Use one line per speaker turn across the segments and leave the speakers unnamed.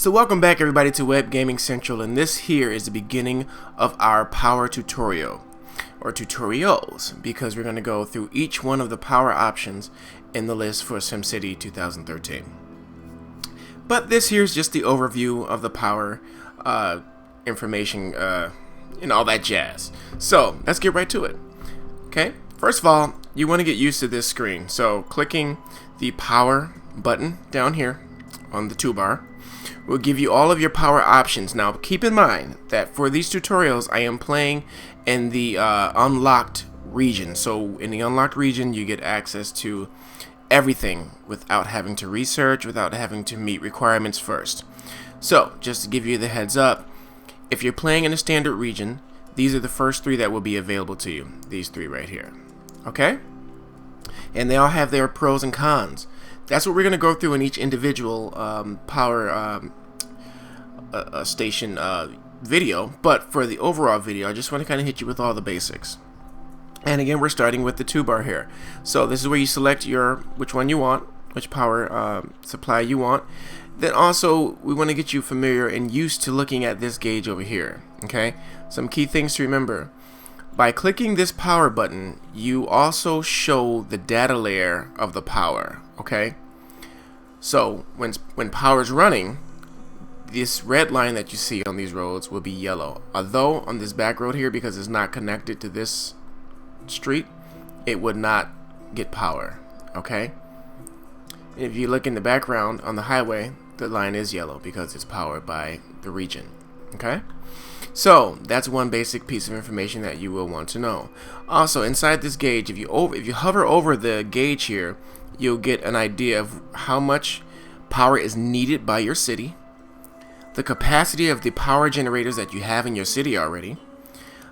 So welcome back everybody to Web Gaming Central, and this here is the beginning of our power tutorial, or tutorials, because we're going to go through each one of the power options in the list for SimCity 2013. But this here is just the overview of the power information and all that jazz. So let's get right to it. Okay, first of all, you want to get used to this screen. So clicking the power button down here on the toolbar will give you all of your power options. Now keep in mind that for these tutorials I am playing in the unlocked region. So in the unlocked region you get access to everything without having to research, without having to meet requirements first. So just to give you the heads up, if you're playing in a standard region, these are the first three that will be available to you. These three right here. Okay? And they all have their pros and cons. That's what we're going to go through in each individual power station video. But for the overall video, I just want to kind of hit you with all the basics. And again, we're starting with the toolbar here. So this is where you select which one you want, which power supply you want. Then also, we want to get you familiar and used to looking at this gauge over here. Okay? Some key things to remember. By clicking this power button, you also show the data layer of the power. Okay? So when power is running, this red line that you see on these roads will be yellow. Although on this back road here, because it's not connected to this street, it would not get power. Okay? If you look in the background on the highway, the line is yellow because it's powered by the region. Okay? So that's one basic piece of information that you will want to know. Also, inside this gauge, if you hover over the gauge here, you'll get an idea of how much power is needed by your city, the capacity of the power generators that you have in your city already,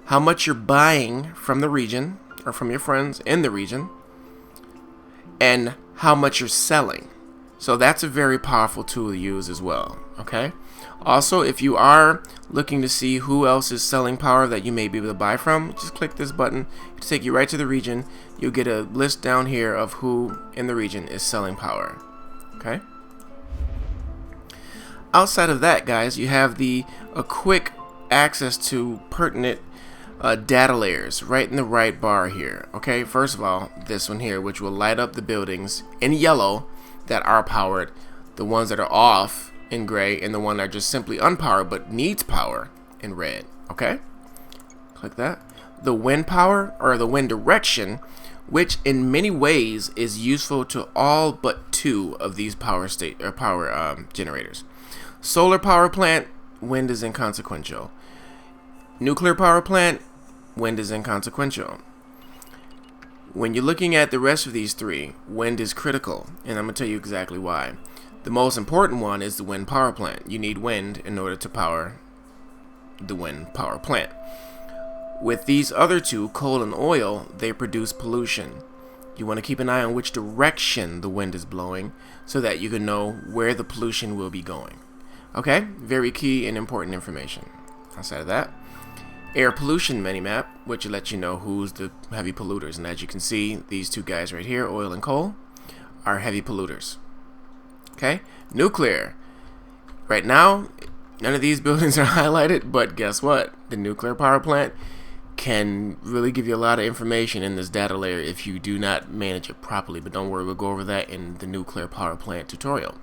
how much you're buying from the region or from your friends in the region, and how much you're selling. So that's a very powerful tool to use as well. Okay? Also, if you are looking to see who else is selling power that you may be able to buy from, just click this button. It'll take you right to the region. You'll get a list down here of who in the region is selling power. Okay? Outside of that, guys, you have a quick access to pertinent data layers right in the right bar here. Okay? First of all, this one here, which will light up the buildings in yellow that are powered, the ones that are off in gray, and the one that are just simply unpowered but needs power in red. Okay? Click that. The wind power, or the wind direction, which in many ways is useful to all but two of these power generators. Solar power plant, wind is inconsequential. Nuclear power plant, wind is inconsequential. When you're looking at the rest of these three, wind is critical, and I'm going to tell you exactly why. The most important one is the wind power plant. You need wind in order to power the wind power plant. With these other two, coal and oil, they produce pollution. You want to keep an eye on which direction the wind is blowing so that you can know where the pollution will be going. Okay? Very key and important information. Outside of that, air pollution minimap, which will let you know who's the heavy polluters. And as you can see, these two guys right here, oil and coal, are heavy polluters. Okay, nuclear. Right now, none of these buildings are highlighted, but guess what? The nuclear power plant can really give you a lot of information in this data layer if you do not manage it properly. But don't worry, we'll go over that in the nuclear power plant tutorial.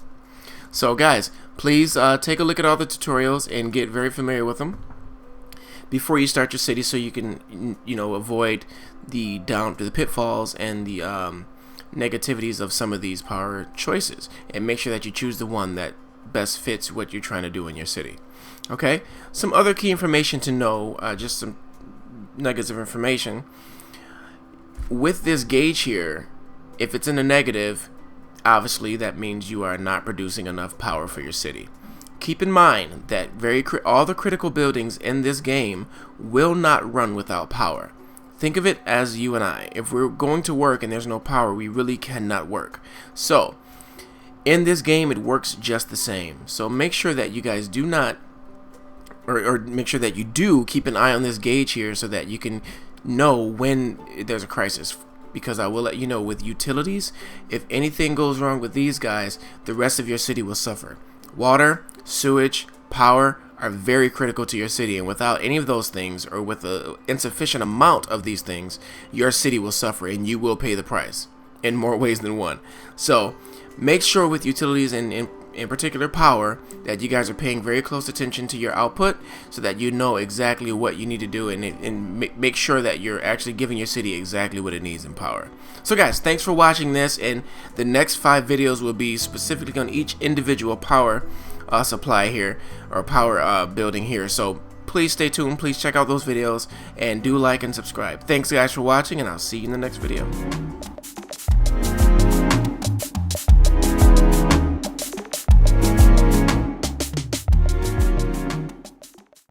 So guys, please take a look at all the tutorials and get very familiar with them before you start your city, so you can, avoid the pitfalls and the negativities of some of these power choices, and make sure that you choose the one that best fits what you're trying to do in your city. Okay, some other key information to know, just some nuggets of information. With this gauge here, if it's in the negative, obviously that means you are not producing enough power for your city. Keep in mind that all the critical buildings in this game will not run without power. Think of it as you and I. If we're going to work and there's no power, we really cannot work. So, in this game, it works just the same. So make sure that you guys do not, or make sure that you do keep an eye on this gauge here so that you can know when there's a crisis. Because I will let you know, with utilities, if anything goes wrong with these guys, the rest of your city will suffer. Water, sewage, power are very critical to your city, and without any of those things, or with an insufficient amount of these things, your city will suffer and you will pay the price in more ways than one. So make sure with utilities and in particular power that you guys are paying very close attention to your output, so that you know exactly what you need to do, and make sure that you're actually giving your city exactly what it needs in power. So guys, thanks for watching this, and the next 5 videos will be specifically on each individual power supply here, or power building here. So please stay tuned, please check out those videos, and do like and subscribe. Thanks guys for watching, and I'll see you in the next video.